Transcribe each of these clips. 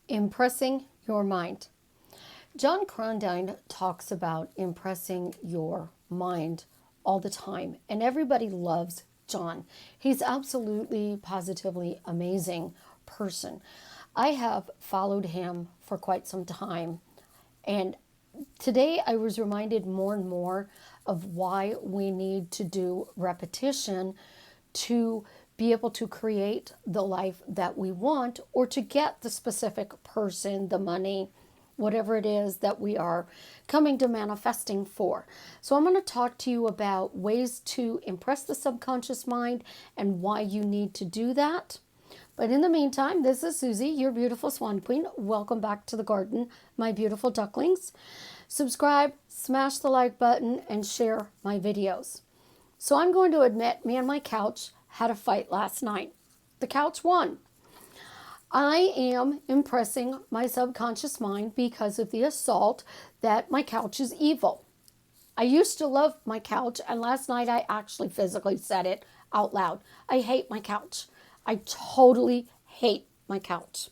Impressing your mind. John Crondine talks about impressing your mind all the time, and everybody loves John. He's absolutely, positively amazing person. I have followed him for quite some time, and today I was reminded more and more of why we need to do repetition to be able to create the life that we want or to get the specific person, the money, whatever it is that we are coming to manifesting for. So, I'm going to talk to you about ways to impress the subconscious mind and why you need to do that. But in the meantime, this is Susie, your beautiful swan queen. Welcome back to the garden, my beautiful ducklings. Subscribe, smash the like button, and share my videos. So I'm going to admit, me and my couch had a fight last night. The couch won. I am impressing my subconscious mind because of the assault that my couch is evil. I used to love my couch, and last night I actually physically said it out loud. I hate my couch. I totally hate my couch.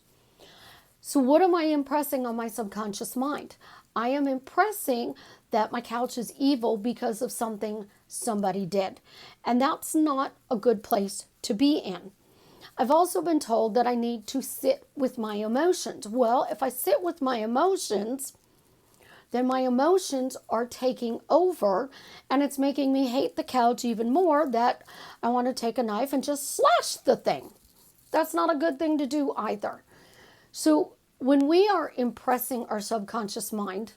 So what am I impressing on my subconscious mind? I am impressing that my couch is evil because of something somebody did. And that's not a good place to be in. I've also been told that I need to sit with my emotions. Well, if I sit with my emotions, then my emotions are taking over and it's making me hate the couch even more, that I want to take a knife and just slash the thing. That's not a good thing to do either. So when we are impressing our subconscious mind,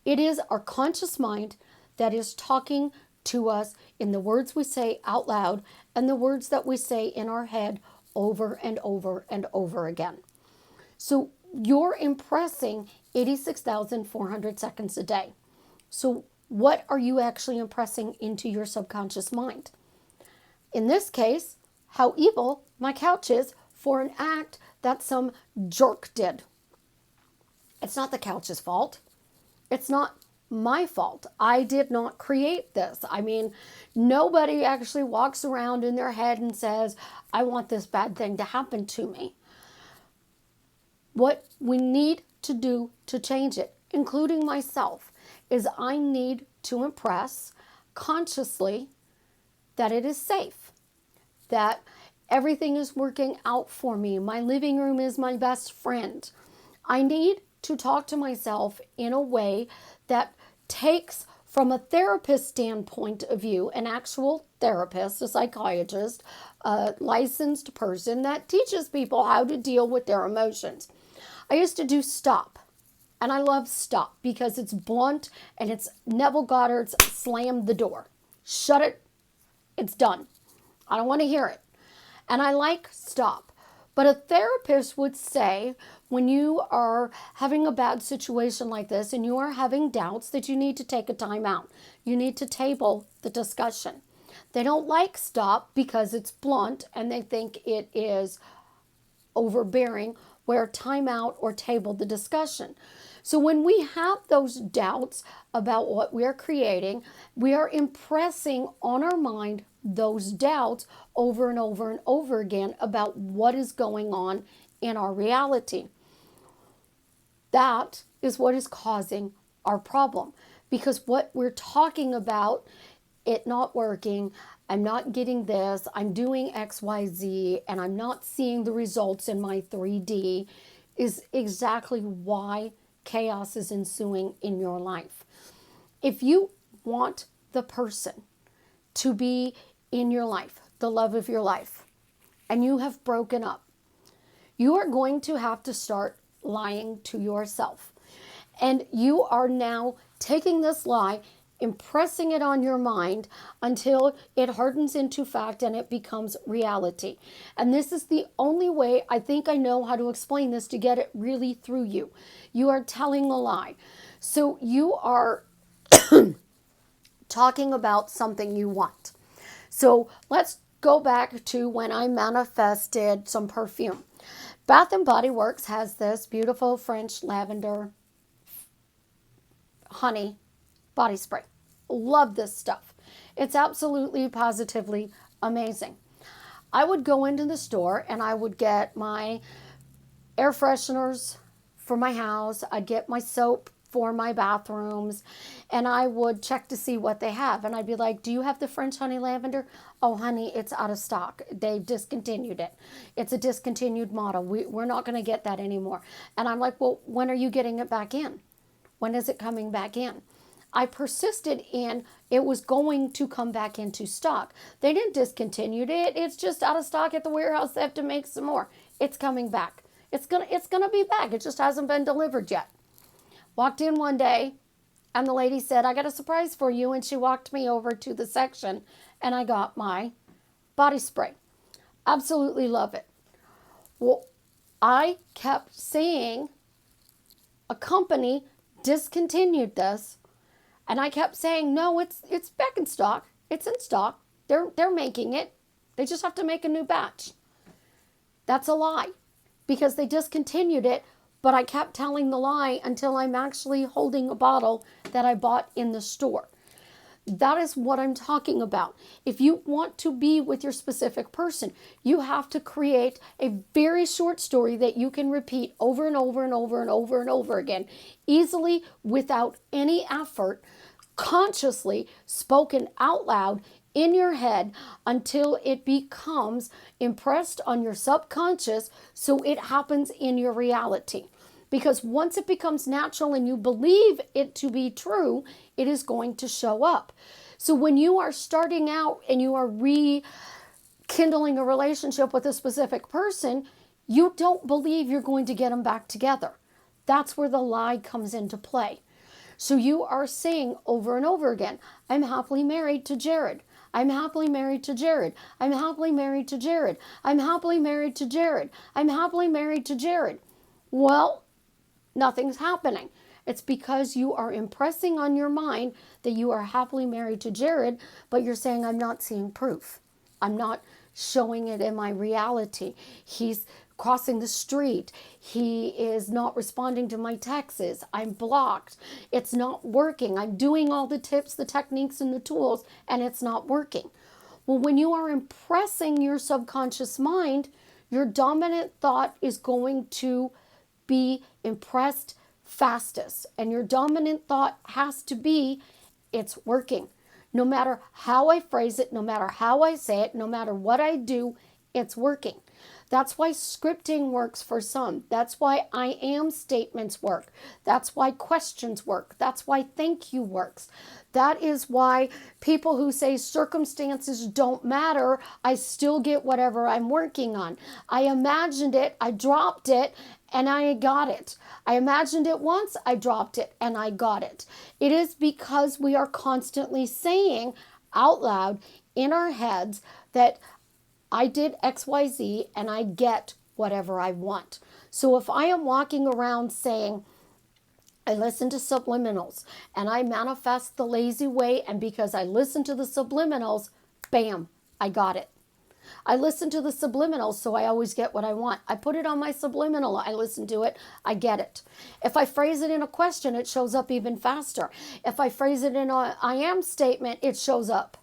it is our conscious mind that is talking to us in the words we say out loud and the words that we say in our head over and over and over again. So you're impressing 86,400 seconds a day. So what are you actually impressing into your subconscious mind? In this case, how evil my couch is for an act that some jerk did. It's not the couch's fault. It's not my fault. I did not create this. I mean, nobody actually walks around in their head and says, I want this bad thing to happen to me. What we need to do to change it, including myself, is I need to impress consciously that it is safe, that everything is working out for me. My living room is my best friend. I need to talk to myself in a way that takes, from a therapist standpoint of view, an actual therapist, a psychiatrist, a licensed person that teaches people how to deal with their emotions. I used to do stop, and I love stop because it's blunt and it's Neville Goddard's slam the door. Shut it, it's done. I don't want to hear it. And I like stop. But a therapist would say, when you are having a bad situation like this and you are having doubts, that you need to take a time out. You need to table the discussion. They don't like stop because it's blunt and they think it is overbearing, where time out or table the discussion. So when we have those doubts about what we are creating, we are impressing on our mind those doubts over and over and over again about what is going on in our reality. That is what is causing our problem, because what we're talking about, it not working, I'm not getting this, I'm doing XYZ, and I'm not seeing the results in my 3D, is exactly why chaos is ensuing in your life. If you want the person to be in your life, the love of your life, and you have broken up, you are going to have to start lying to yourself. And you are now taking this lie, impressing it on your mind until it hardens into fact and it becomes reality. And this is the only way I think I know how to explain this to get it really through you. You are telling a lie. So you are talking about something you want. So let's go back to when I manifested some perfume. Bath and Body Works has this beautiful French lavender honey body spray. Love this stuff. It's absolutely, positively amazing. I would go into the store and I would get my air fresheners, for my house. I'd get my soap for my bathrooms, and I would check to see what they have. And I'd be like, do you have the French honey lavender? Oh, honey, it's out of stock. They discontinued it. It's a discontinued model. We're not going to get that anymore. And I'm like, well, when are you getting it back in? When is it coming back in? I persisted in it was going to come back into stock. They didn't discontinue it. It's just out of stock at the warehouse. They have to make some more. It's coming back. It's gonna be back. It just hasn't been delivered yet. Walked in one day and the lady said, I got a surprise for you. And she walked me over to the section and I got my body spray. Absolutely love it. Well, I kept seeing a company discontinued this, and I kept saying, no, it's back in stock. It's in stock. They're making it. They just have to make a new batch. That's a lie, because they discontinued it, but I kept telling the lie until I'm actually holding a bottle that I bought in the store. That is what I'm talking about. If you want to be with your specific person, you have to create a very short story that you can repeat over and over and over and over and over again, easily, without any effort, consciously spoken out loud in your head until it becomes impressed on your subconscious so it happens in your reality. Because once it becomes natural and you believe it to be true, it is going to show up. So when you are starting out and you are rekindling a relationship with a specific person, you don't believe you're going to get them back together. That's where the lie comes into play. So you are saying over and over again, I'm happily married to Jared. I'm happily married to Jared. I'm happily married to Jared. I'm happily married to Jared. I'm happily married to Jared. Well, nothing's happening. It's because you are impressing on your mind that you are happily married to Jared, but you're saying, I'm not seeing proof. I'm not showing it in my reality. He's crossing the street. He is not responding to my texts. I'm blocked. It's not working. I'm doing all the tips, the techniques, and the tools, and it's not working. Well, when you are impressing your subconscious mind, your dominant thought is going to be impressed fastest. And your dominant thought has to be, it's working. No matter how I phrase it, no matter how I say it, no matter what I do, it's working. That's why scripting works for some. That's why I am statements work. That's why questions work. That's why thank you works. That is why people who say circumstances don't matter, I still get whatever I'm working on. I imagined it, I dropped it, and I got it. I imagined it once, I dropped it, and I got it. It is because we are constantly saying out loud in our heads that I did XYZ and I get whatever I want. So if I am walking around saying, I listen to subliminals and I manifest the lazy way, and because I listen to the subliminals, bam, I got it. I listen to the subliminals, so I always get what I want. I put it on my subliminal. I listen to it. I get it. If I phrase it in a question, it shows up even faster. If I phrase it in a I am statement, it shows up.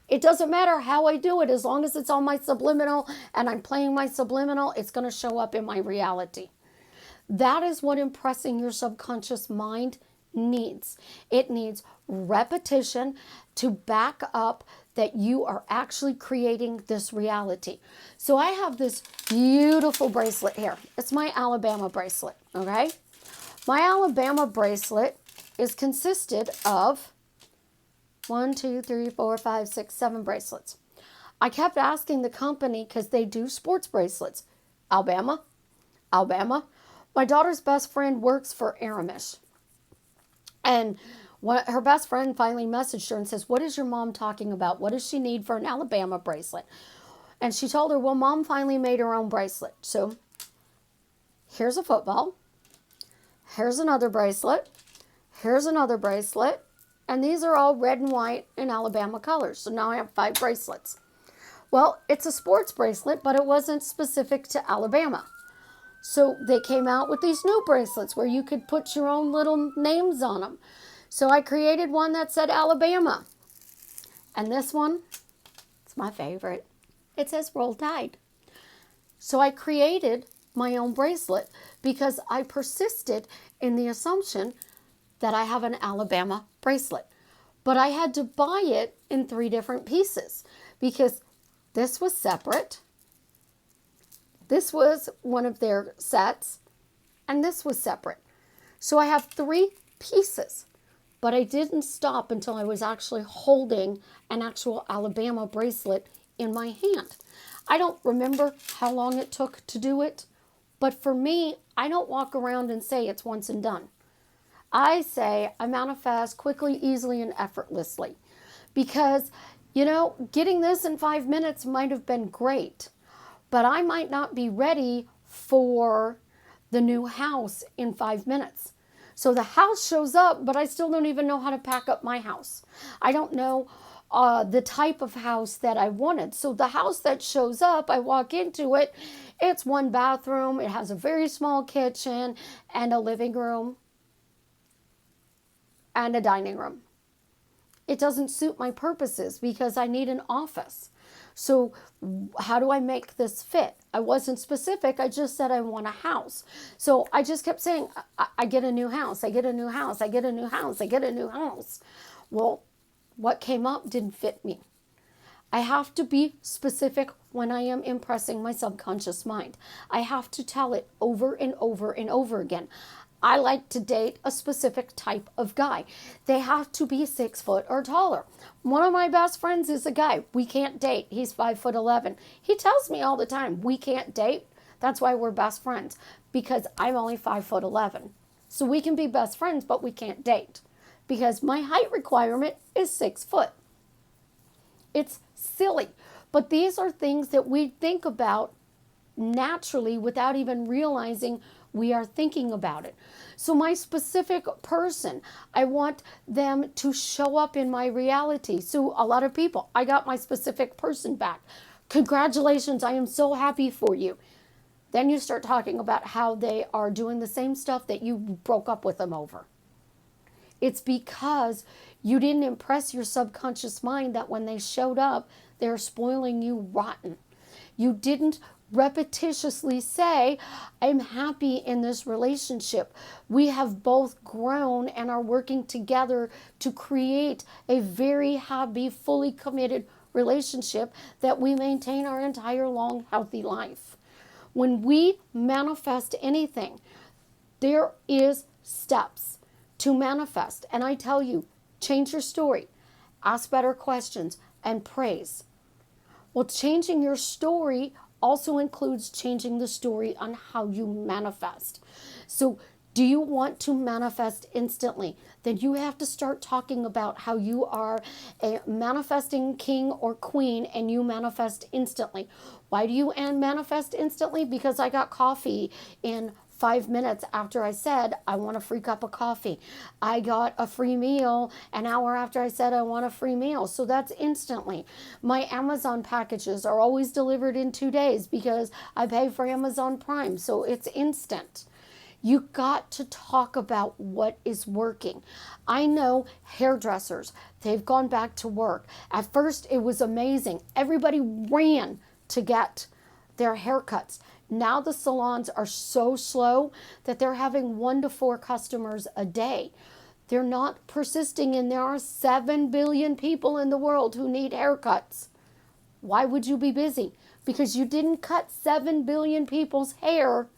It doesn't matter how I do it. As long as it's on my subliminal and I'm playing my subliminal, it's going to show up in my reality. That is what impressing your subconscious mind needs. It needs repetition to back up that you are actually creating this reality. So I have this beautiful bracelet here. It's my Alabama bracelet, okay? My Alabama bracelet is consisted of 1, 2, 3, 4, 5, 6, 7 bracelets. I kept asking the company, because they do sports bracelets. Alabama. My daughter's best friend works for Aramish. And her best friend finally messaged her and says, what is your mom talking about? What does she need for an Alabama bracelet? And she told her, well, mom finally made her own bracelet. So here's a football. Here's another bracelet. Here's another bracelet. And these are all red and white in Alabama colors. So now I have 5 bracelets. Well, it's a sports bracelet, but it wasn't specific to Alabama. So they came out with these new bracelets where you could put your own little names on them. So I created one that said Alabama. And this one, it's my favorite. It says Roll Tide. So I created my own bracelet because I persisted in the assumption that I have an Alabama bracelet. But I had to buy it in 3 different pieces because this was separate. This was one of their sets, and this was separate. So I have 3 pieces, but I didn't stop until I was actually holding an actual Alabama bracelet in my hand. I don't remember how long it took to do it, but for me, I don't walk around and say it's once and done. I say I manifest quickly, easily, and effortlessly because, getting this in 5 minutes might have been great, but I might not be ready for the new house in 5 minutes. So the house shows up, but I still don't even know how to pack up my house. I don't know the type of house that I wanted. So the house that shows up, I walk into it, it's 1 bathroom, it has a very small kitchen and a living room and a dining room. It doesn't suit my purposes because I need an office. So how do I make this fit? I wasn't specific. I just said I want a house. So I just kept saying, I get a new house. I get a new house. I get a new house. I get a new house. Well, what came up didn't fit me. I have to be specific when I am impressing my subconscious mind. I have to tell it over and over and over again. I like to date a specific type of guy. They have to be 6 foot or taller. One of my best friends is a guy. We can't date. He's 5'11". He tells me all the time, we can't date. That's why we're best friends, because I'm only 5'11". So we can be best friends, but we can't date because my height requirement is 6 foot. It's silly, but these are things that we think about naturally without even realizing we are thinking about it. So my specific person, I want them to show up in my reality. So a lot of people, I got my specific person back. Congratulations, I am so happy for you. Then you start talking about how they are doing the same stuff that you broke up with them over. It's because you didn't impress your subconscious mind that when they showed up, they're spoiling you rotten. You didn't repetitiously say, I'm happy in this relationship. We have both grown and are working together to create a very happy, fully committed relationship that we maintain our entire long, healthy life. When we manifest anything, there is steps to manifest. And I tell you, change your story, ask better questions, and praise. Well, changing your story also includes changing the story on how you manifest. So do you want to manifest instantly? Then you have to start talking about how you are a manifesting king or queen and you manifest instantly. Why do you manifest instantly? Because I got coffee in 5 minutes after I said I want a free cup of coffee. I got a free meal an hour after I said I want a free meal. So that's instantly. My Amazon packages are always delivered in 2 days because I pay for Amazon Prime. So it's instant. You got to talk about what is working. I know hairdressers, they've gone back to work. At first it was amazing. Everybody ran to get their haircuts. Now the salons are so slow that they're having 1 to 4 customers a day. They're not persisting, and there are 7 billion people in the world who need haircuts. Why would you be busy? Because you didn't cut 7 billion people's hair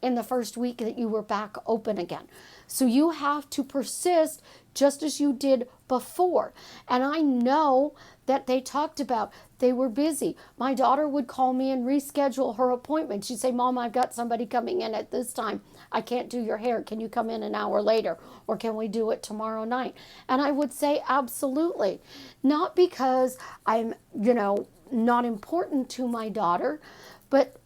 in the first week that you were back open again. So you have to persist just as you did before. And I know that they talked about they were busy. My daughter would call me and reschedule her appointment. She'd say, Mom, I've got somebody coming in at this time. I can't do your hair. Can you come in an hour later? Or can we do it tomorrow night? And I would say, absolutely. Not because I'm, not important to my daughter, but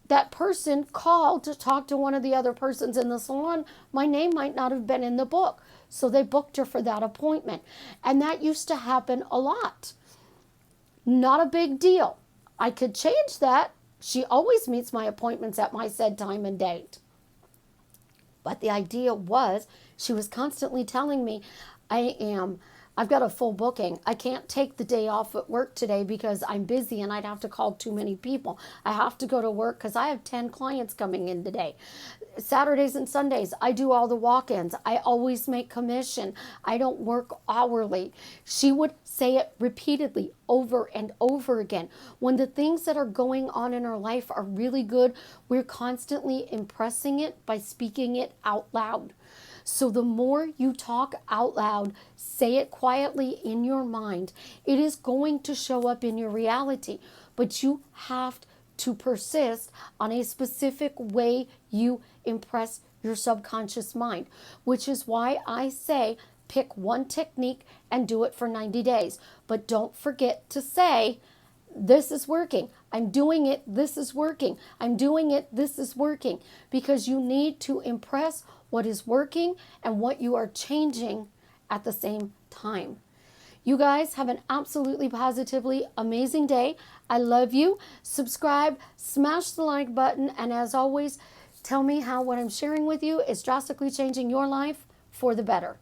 that person called to talk to one of the other persons in the salon. My name might not have been in the book. So they booked her for that appointment. And that used to happen a lot. Not a big deal. I could change that. She always meets my appointments at my said time and date. But the idea was she was constantly telling me, I am I've got a full booking. I can't take the day off at work today because I'm busy and I'd have to call too many people. I have to go to work because I have 10 clients coming in today. Saturdays and Sundays, I do all the walk-ins. I always make commission. I don't work hourly. She would say it repeatedly over and over again. When the things that are going on in her life are really good, we're constantly impressing it by speaking it out loud. So the more you talk out loud, say it quietly in your mind, it is going to show up in your reality. But you have to persist on a specific way you impress your subconscious mind, which is why I say pick one technique and do it for 90 days. But don't forget to say, this is working. I'm doing it. This is working. I'm doing it. This is working. Because you need to impress what is working and what you are changing at the same time. You guys have an absolutely positively amazing day. I love you. Subscribe, smash the like button, and as always, tell me how what I'm sharing with you is drastically changing your life for the better.